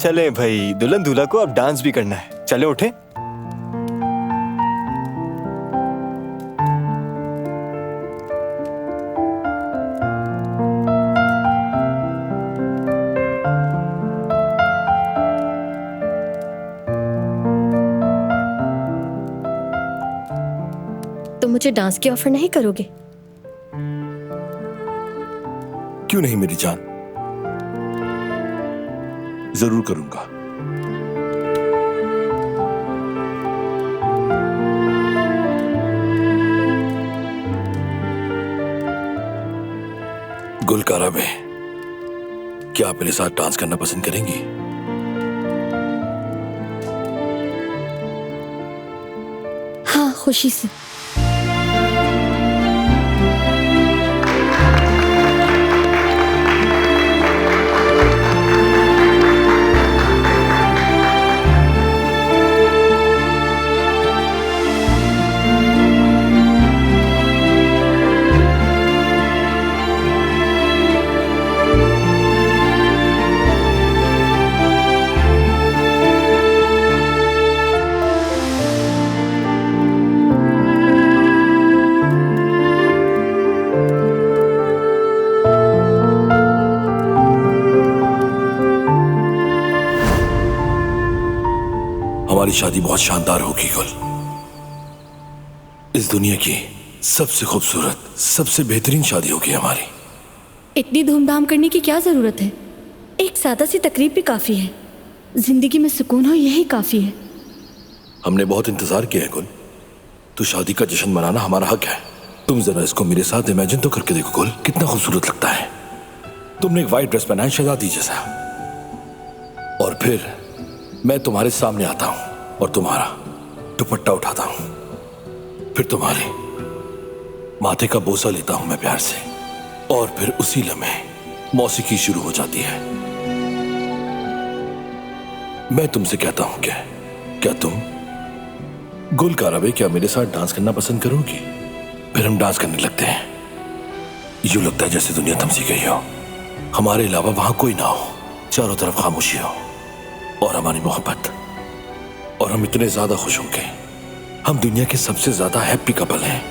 चले भाई, दुल्हन दूल्हा को अब डांस भी करना है। चले उठे। तो मुझे डांस की ऑफर नहीं करोगे? क्यों नहीं मेरी जान, जरूर करूंगा। गुलकारा बे, क्या आप मेरे साथ डांस करना पसंद करेंगी? हाँ, खुशी से। हमारी शादी बहुत शानदार होगी गुल। इस दुनिया की सबसे खूबसूरत, सबसे बेहतरीन शादी होगी हमारी। इतनी धूमधाम करने की क्या जरूरत है? एक सादा सी तकरीब भी काफी है। जिंदगी में सुकून हो, यही काफी है। हमने बहुत इंतजार किया है गुल। तो शादी का जश्न मनाना हमारा हक है। तुम जरा इसको मेरे साथ इमेजिन तो करके देखो गुल, कितना खूबसूरत लगता है। तुमने एक वाइट ड्रेस पहना है शहजादी जैसा, और फिर मैं तुम्हारे सामने आता हूं और तुम्हारा दुपट्टा उठाता हूं, फिर तुम्हारे माथे का बोसा लेता हूं मैं प्यार से, और फिर उसी लम्हे मौसीकी शुरू हो जाती है। मैं तुमसे कहता हूं क्या तुम गुलकारा बे, क्या मेरे साथ डांस करना पसंद करोगी? फिर हम डांस करने लगते हैं। यूं लगता है जैसे दुनिया थम सी गई हो, हमारे अलावा वहां कोई ना हो, चारों तरफ खामोशी हो और हमारी मोहब्बत, और हम इतने ज्यादा खुश होंगे। हम दुनिया के सबसे ज्यादा हैप्पी कपल हैं।